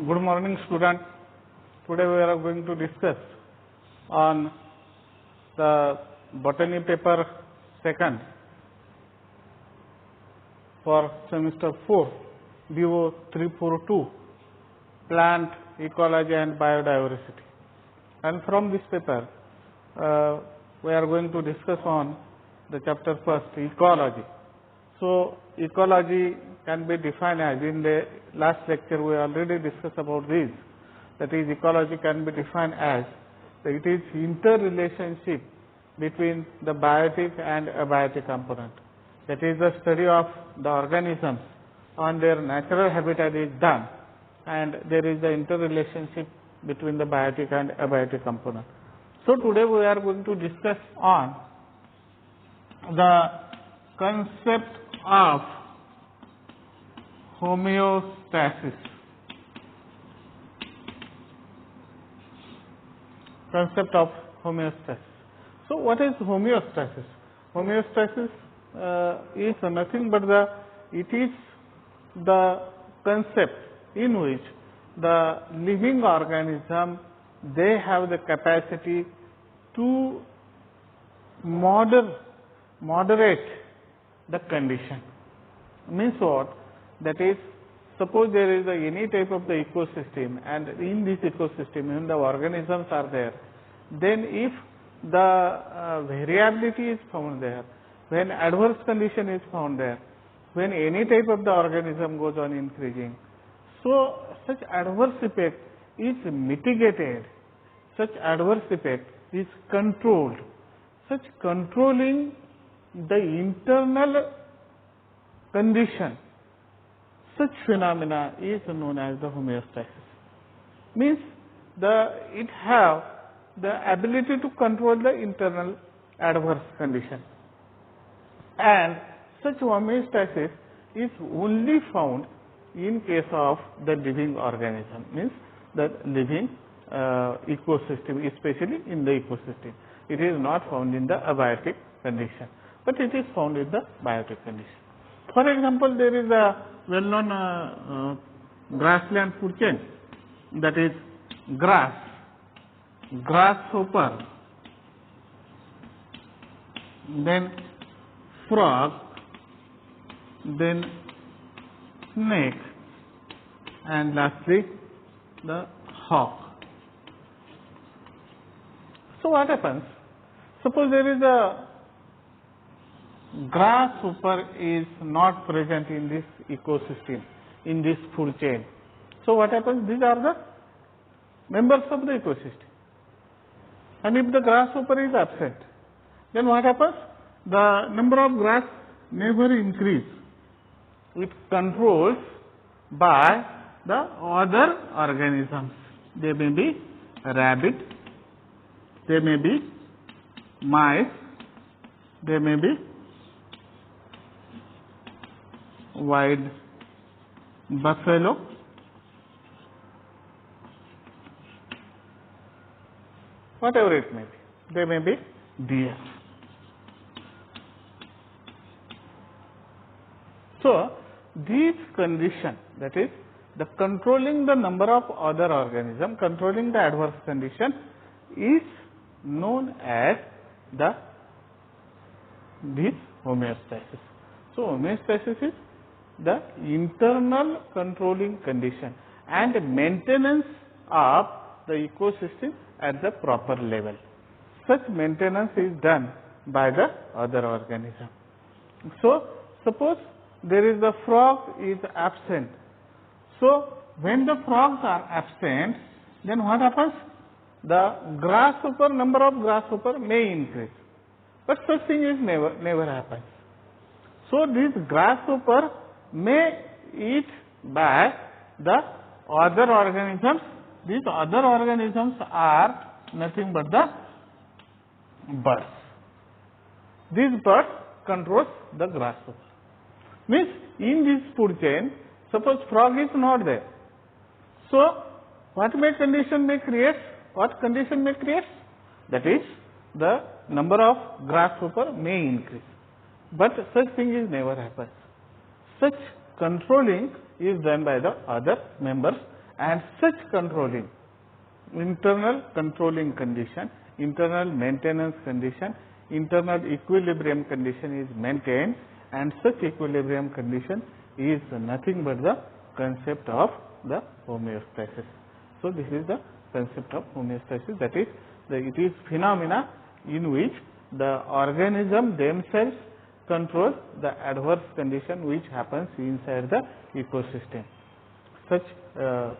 Good morning, student. Today we are going to discuss on the botany paper second for semester 4, BO 342, plant ecology and biodiversity. And from this paper, we are going to discuss on the chapter first, ecology. So, ecology can be defined as, in the last lecture we already discussed about this, that is, ecology can be defined as it is interrelationship between the biotic and abiotic component. That is, the study of the organisms on their natural habitat is done, and there is the interrelationship between the biotic and abiotic component. So, today we are going to discuss on the concept of homeostasis. Concept of homeostasis. So, what is homeostasis? Homeostasis is nothing but it is the concept in which the living organism, they have the capacity to moderate the condition. Means what? That is, suppose there is any type of the ecosystem, and in this ecosystem when the organisms are there, then if the variability is found there, when adverse condition is found there, when any type of the organism goes on increasing, so such adverse effect is mitigated, such adverse effect is controlled. Such controlling the internal condition, such phenomena is known as the homeostasis. Means it have the ability to control the internal adverse condition, and such homeostasis is only found in case of the living organism, means the living ecosystem, especially in the ecosystem. It is not found in the abiotic condition, but it is found in the biotic condition. For example, there is a well-known grassland food chain, that is grass, grasshopper, then frog, then snake, and lastly the hawk. So, what happens? Suppose there is a grasshopper is not present in this ecosystem, in this food chain. So, what happens? These are the members of the ecosystem. And if the grasshopper is absent, then what happens? The number of grass never increase. It controls by the other organisms. They may be rabbit, they may be mice, they may be wild buffalo, whatever it may be. They may be deer. So, this condition, that is, the controlling the number of other organisms, controlling the adverse condition, is known as this homeostasis. So, homeostasis is the internal controlling condition and maintenance of the ecosystem at the proper level. Such maintenance is done by the other organism. So, suppose there is the frog is absent. So, when the frogs are absent, then what happens? The number of grasshopper may increase, but such thing is never happens. So, this grasshopper may eat by the other organisms. These other organisms are nothing but the birds. These birds controls the grasshopper. Means in this food chain, suppose frog is not there. So, what condition may create? What condition may create? That is, the number of grasshopper may increase, but such thing is never happens. Such controlling is done by the other members and such controlling, internal controlling condition, internal maintenance condition, internal equilibrium condition is maintained, and such equilibrium condition is nothing but the concept of the homeostasis. So this is the concept of homeostasis, that is, it is phenomena in which the organism themselves control the adverse condition which happens inside the ecosystem. Such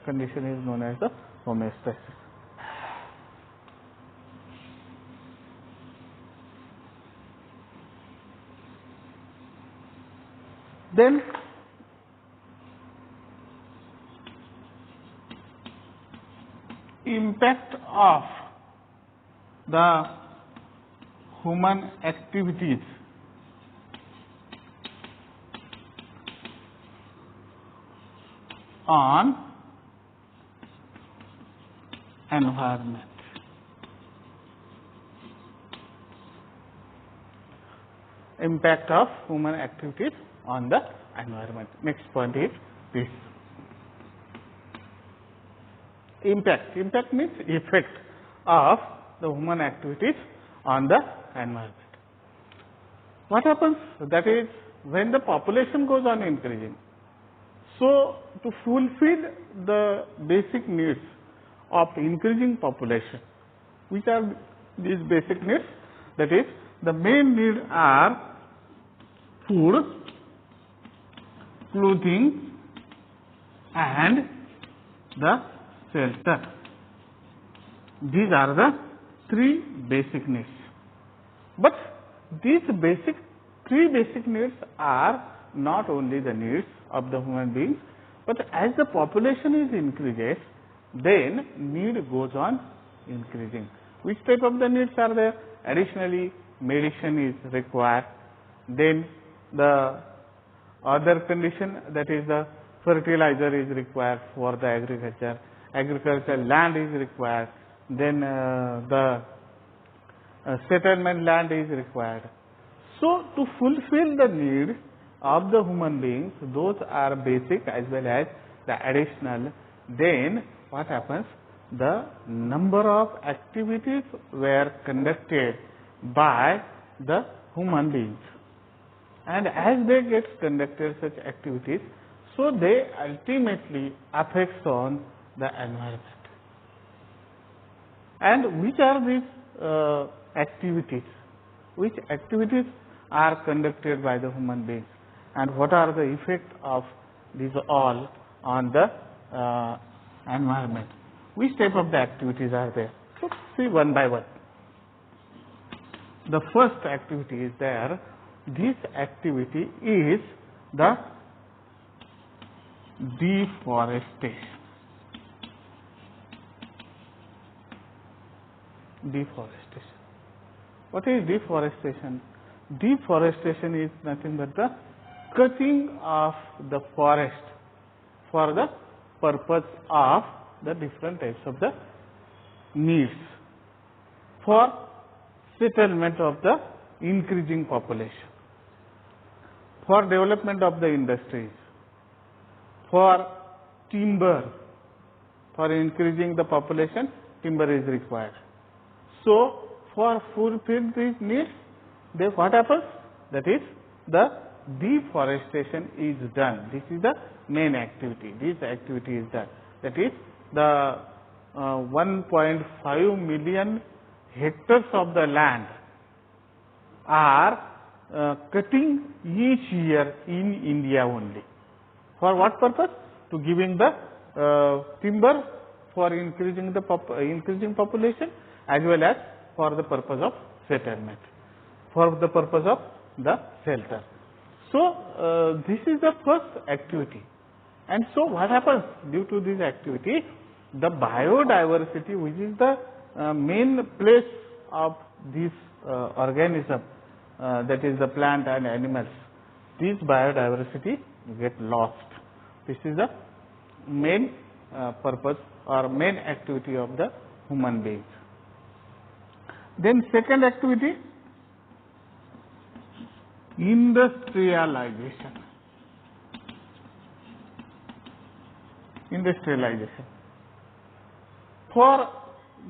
condition is known as the homeostasis. Then impact of the human activities on environment. Impact of human activities on the environment. Next point is this. Impact. Impact means effect of the human activities on the environment. What happens? That is, when the population goes on increasing, so to fulfill the basic needs of increasing population, which are these basic needs? That is, the main needs are food, clothing, and the shelter. These are the three basic needs. But these three basic needs are not only the needs of the human beings, but as the population is increases, then need goes on increasing. Which type of the needs are there? Additionally, medicine is required. Then the other condition, that is the fertilizer is required for the agriculture. Agricultural land is required. Then the settlement land is required. So to fulfill the need of the human beings, those are basic as well as the additional. Then what happens? The number of activities were conducted by the human beings, and as they get conducted such activities, so they ultimately affects on the environment. And which are these activities? Which activities are conducted by the human beings, and what are the effect of these all on the environment? Which type of the activities are there? So see one by one. The first activity is there. This activity is the deforestation. Deforestation. What is deforestation? Deforestation is nothing but the cutting of the forest for the purpose of the different types of the needs, for settlement of the increasing population, for development of the industries, for timber, for increasing the population, timber is required. So for fulfill these needs, then what happens? That is, the deforestation is done. This is the main activity. This activity is done. That is, the 1.5 million hectares of the land are cutting each year in India only. For what purpose? To giving the timber for increasing the increasing population, as well as for the purpose of settlement, for the purpose of the shelter. So this is the first activity. And so what happens due to this activity? The biodiversity, which is the main place of this organism, that is the plant and animals, this biodiversity get lost. This is the main purpose or main activity of the human beings. Then second activity, industrialization. industrialization. For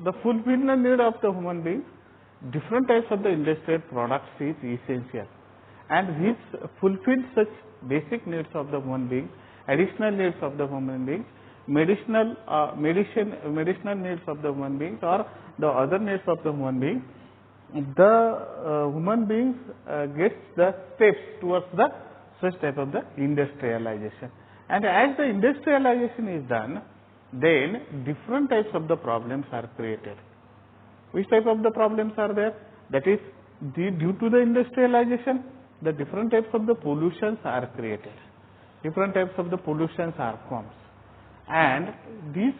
the fulfillment need of the human beings, different types of the industrial products is essential, and which fulfill such basic needs of the human beings, additional needs of the human beings, medicinal needs of the human beings, or the other needs of the human beings. The human beings gets the steps towards the such type of the industrialization, and as the industrialization is done, then different types of the problems are created. Which type of the problems are there? That is, due to the industrialization, the different types of the pollutions are created. Different types of the pollutions are formed, and this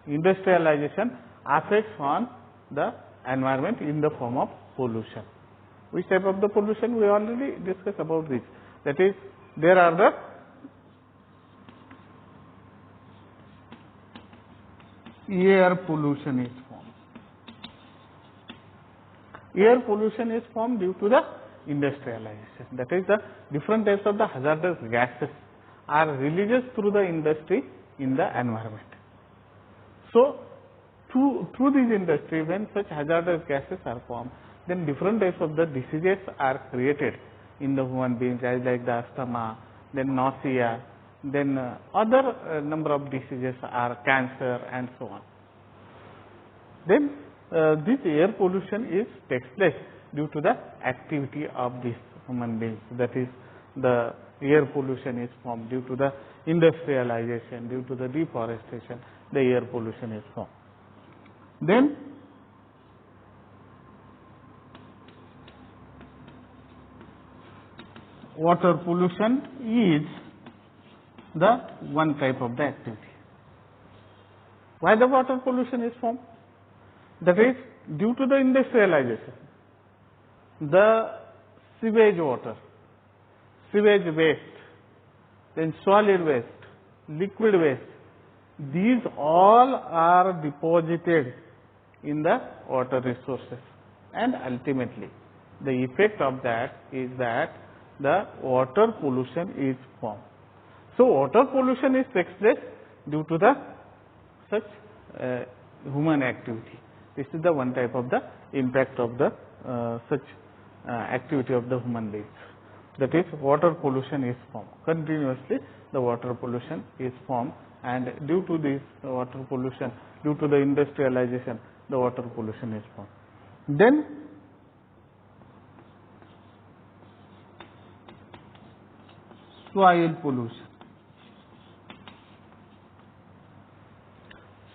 industrialization affects on the environment in the form of pollution. Which type of the pollution? We already discussed about this. That is, there are the air pollution is formed. Air pollution is formed due to the industrialization. That is, the different types of the hazardous gases are released through the industry in the environment. So, through this industry, when such hazardous gases are formed, then different types of the diseases are created in the human beings, as like the asthma, then nausea, then other number of diseases are cancer and so on. Then this air pollution takes place due to the activity of these human beings. That is, the air pollution is formed due to the industrialization, due to the deforestation, the air pollution is formed. Then water pollution is the one type of the activity. Why the water pollution is formed? That is, due to the industrialization, the sewage water, sewage waste, then solid waste, liquid waste, these all are deposited in the water resources, and ultimately the effect of that is that the water pollution is formed. So, water pollution takes place due to the such human activity. This is the one type of the impact of the such activity of the human beings. That is, water pollution is formed. Continuously the water pollution is formed, and due to this water pollution, due to the industrialization, the water pollution is formed. Then soil pollution.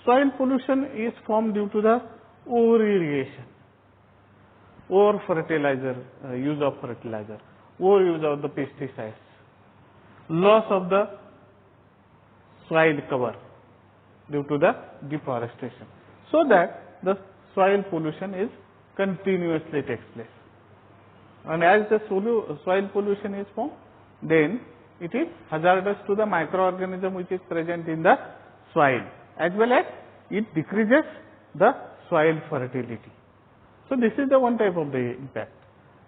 Soil pollution is formed due to the over irrigation, over fertilizer, use of fertilizer, over use of the pesticides, loss of the soil cover due to the deforestation, so that the soil pollution is continuously takes place. And as the soil pollution is formed, then it is hazardous to the microorganism which is present in the soil, as well as it decreases the soil fertility. So, this is the one type of the impact,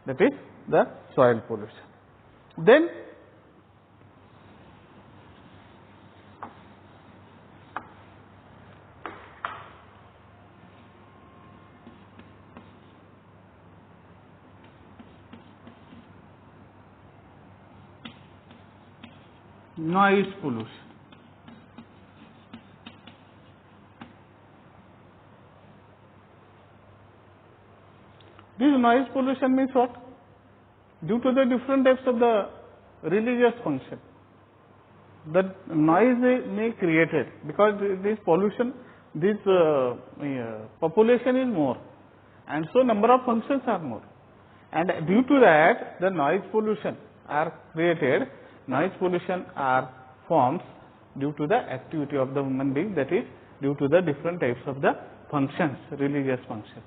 that is the soil pollution. Then noise pollution. This noise pollution means what? Due to the different types of the religious function, the noise may created because this pollution, this population is more, and so number of functions are more, and due to that the noise pollution are created. Noise pollution are forms due to the activity of the human being, that is due to the different types of the functions, religious functions,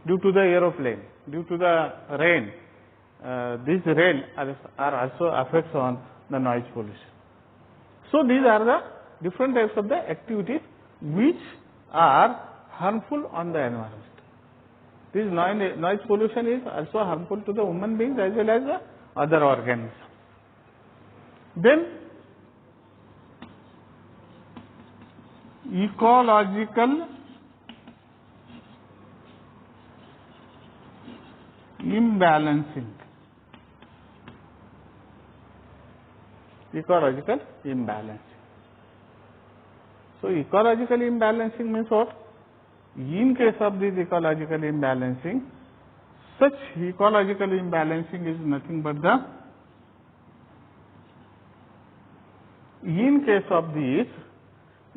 due to the aeroplane, due to the rain. These rain are also affects on the noise pollution. So, these are the different types of the activities which are harmful on the environment. This noise pollution is also harmful to the human beings as well as the other organisms. Then ecological imbalancing. Ecological imbalancing. So ecological imbalancing means what? In case of this ecological imbalancing, such ecological imbalancing is nothing but the, in case of these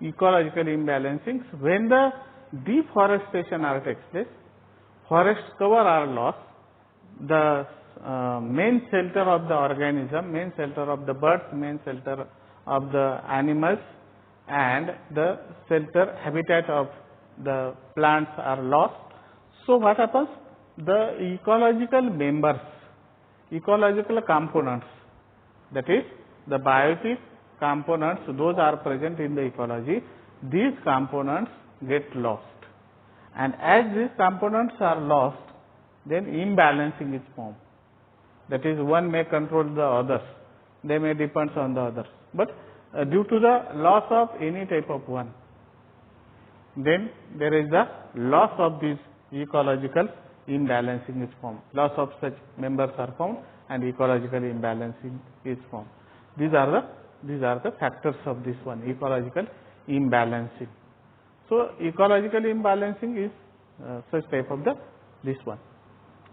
ecological imbalancings, when the deforestation are takes place, forest cover are lost, the main shelter of the organism, main shelter of the birds, main shelter of the animals, and the shelter habitat of the plants are lost. So what happens? The ecological members, ecological components, that is the biotic components, those are present in the ecology, these components get lost. And as these components are lost, then imbalancing is formed. That is, one may control the others, they may depend on the others. But due to the loss of any type of one, then there is the loss of this ecological imbalancing is formed. Loss of such members are formed and ecological imbalancing is formed. These are the factors of this one, ecological imbalancing. So ecological imbalancing is such type of this one.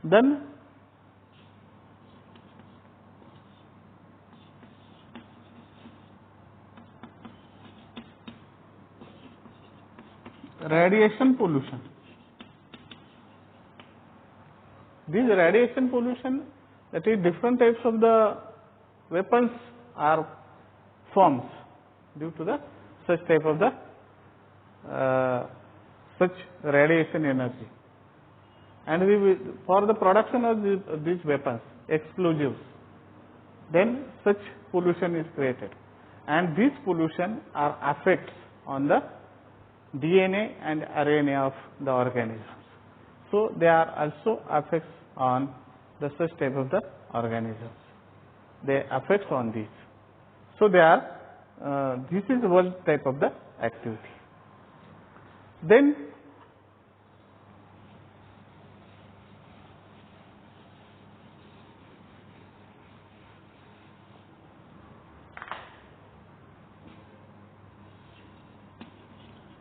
Then radiation pollution. This radiation pollution, that is different types of the weapons are formed due to the such type of the such radiation energy. And for the production of these weapons, explosives, then such pollution is created. And this pollution are effects on the DNA and RNA of the organisms. So they are also effects on the such type of the organisms. They affects on these. So they are this is one type of the activity. Then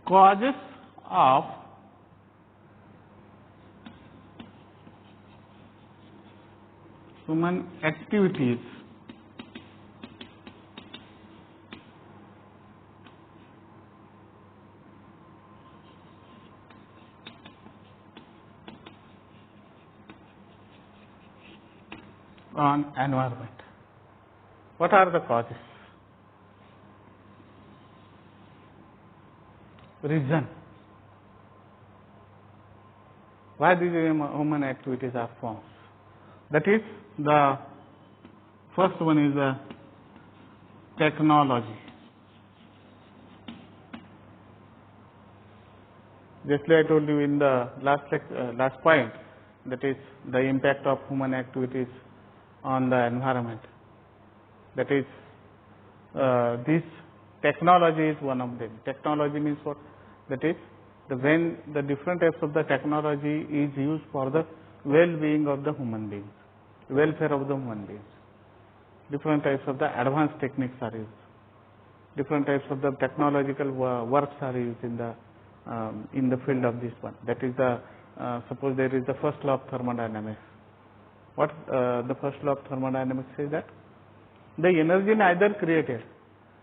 causes of human activities on environment. What are the causes? Reason why these human activities are formed. That is, the first one is the technology. Just like I told you in the last point, that is the impact of human activities on the environment. That is, this technology is one of them. Technology means what? That is, when the different types of the technology is used for the well-being of the human beings, welfare of the human beings. Different types of the advanced techniques are used. Different types of the technological works are used in the field of this one. That is the suppose there is the first law of thermodynamics. What the first law of thermodynamics says that the energy neither created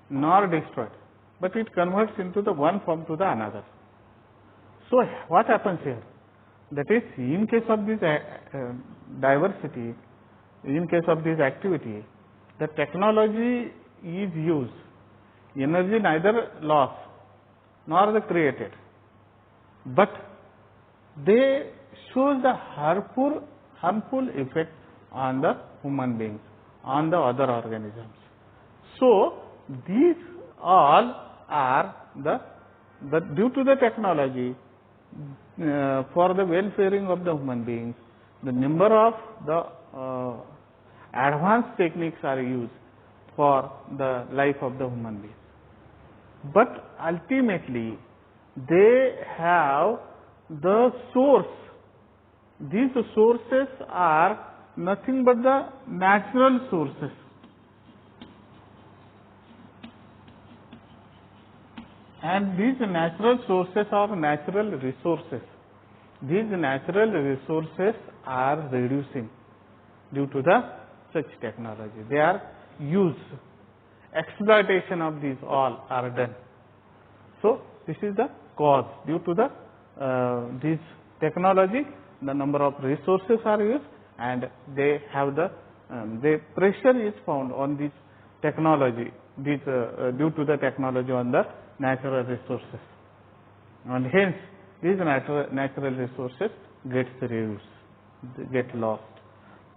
nor destroyed, but it converts into the one form to the another. So what happens here? That is, in case of this diversity, in case of this activity, the technology is used. Energy neither lost nor the created, but they show the harmful effect on the human beings, on the other organisms. So these all are due to the technology for the welfaring of the human beings. The number of the advanced techniques are used for the life of the human beings. But ultimately, they have the source. These sources are nothing but the natural sources. And these natural sources are natural resources. These natural resources are reducing due to the such technology. They are used. Exploitation of these all are done. So this is the cause. Due to the this technology, the number of resources are used, and they have the pressure is found on this technology. This due to the technology on the natural resources, and hence these natural resources gets reduced, get lost.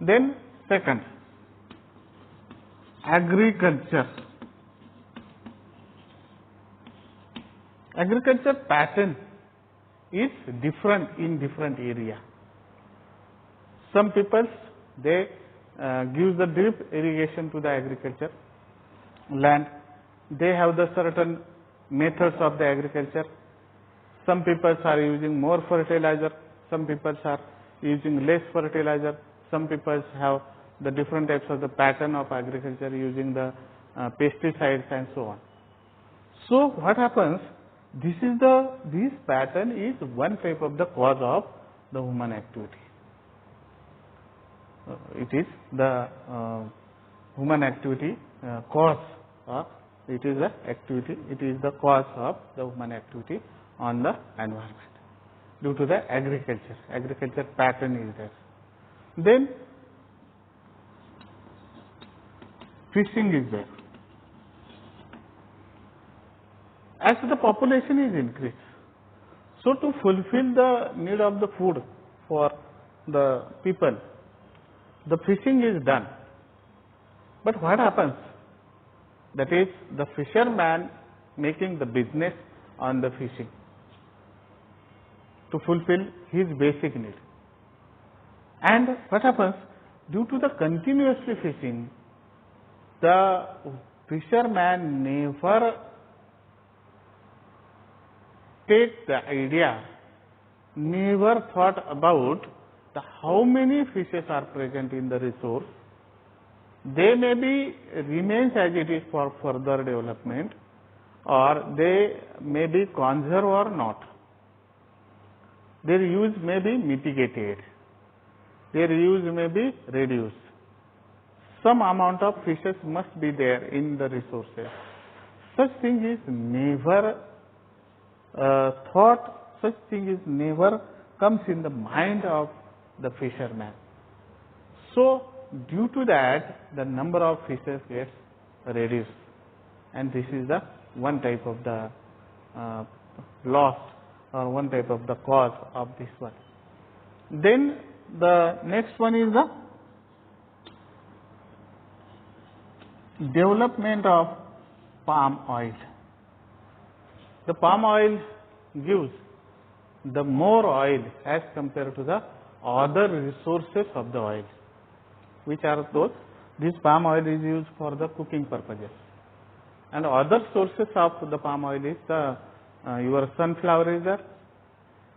Then second, agriculture. Agriculture pattern is different in different area. Some people, they give the drip irrigation to the agriculture land. They have the certain methods of the agriculture. Some people are using more fertilizer, some people are using less fertilizer, some people have the different types of the pattern of agriculture using the pesticides and so on. So what happens, this pattern is one type of the cause of the human activity. It is the human activity cause of, it is the activity, it is the cause of the human activity on the environment due to the agriculture pattern is there. Then fishing is there. As the population is increased, so to fulfill the need of the food for the people, the fishing is done. But what happens? That is the fisherman making the business on the fishing to fulfill his basic need. And what happens? Due to the continuously fishing, the fisherman never take the idea, never thought about the how many fishes are present in the resource. They may be remains as it is for further development, or they may be conserved or not. Their use may be mitigated. Their use may be reduced. Some amount of fishes must be there in the resources. Such thing is never thought, such thing is never comes in the mind of the fisherman. So due to that, the number of fishes gets reduced, and this is the one type of the loss, or one type of the cause of this one. Then the next one is the development of palm oil. The palm oil gives the more oil as compared to the other resources of the oil. Which are those? This palm oil is used for the cooking purposes, and other sources of the palm oil is the your sunflower is there,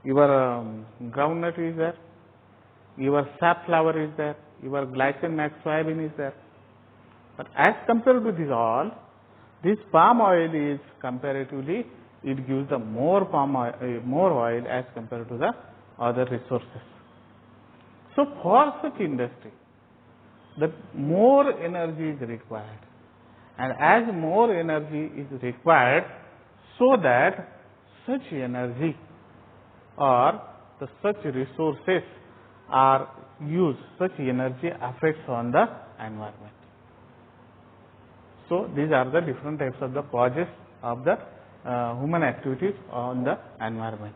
your groundnut is there, your safflower is there, your glycine max soybean is there. But as compared to this all, this palm oil is comparatively, it gives the more palm oil, more oil as compared to the other resources. So for such industry, the more energy is required, and as more energy is required, so that such energy or the such resources are used, such energy affects on the environment. So these are the different types of the causes of the human activities on the environment.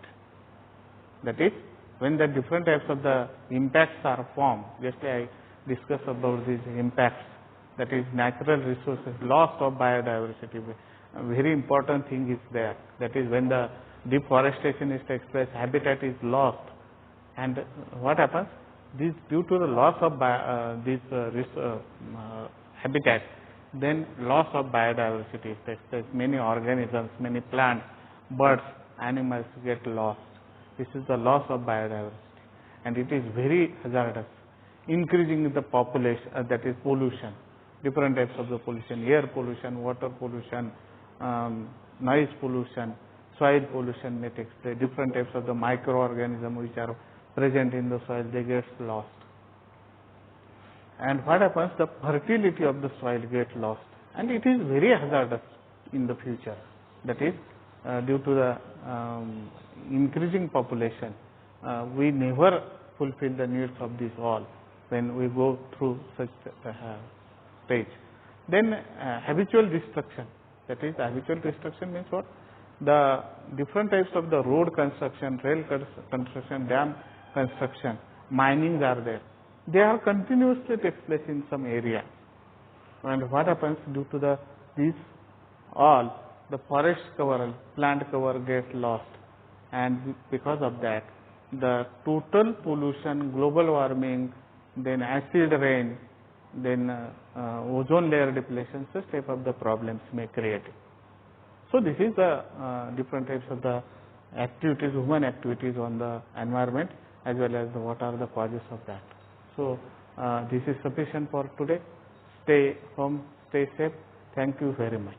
That is, when the different types of the impacts are formed, just I discuss about these impacts, that is natural resources, loss of biodiversity. A very important thing is there, that is when the deforestation is takes place, habitat is lost, and what happens? This due to the loss of habitat, then loss of biodiversity takes place. Many organisms, many plants, birds, animals get lost. This is the loss of biodiversity, and it is very hazardous, increasing the population, that is pollution, different types of the pollution, air pollution, water pollution, noise pollution, soil pollution may take place, different types of the microorganisms which are present in the soil, they get lost. And what happens, the fertility of the soil gets lost, and it is very hazardous in the future. That is due to the increasing population, we never fulfill the needs of this all when we go through such stage. Then habitual destruction, that is habitual destruction means what? The different types of the road construction, rail construction, dam construction, minings are there. They are continuously takes place in some area, and what happens due to these all, the forest cover, plant cover gets lost, and because of that the total pollution, global warming, then acid rain, then ozone layer depletion, such type of the problems may create. So this is the different types of the activities, human activities on the environment, as well as what are the causes of that. So this is sufficient for today. Stay home, stay safe. Thank you very much.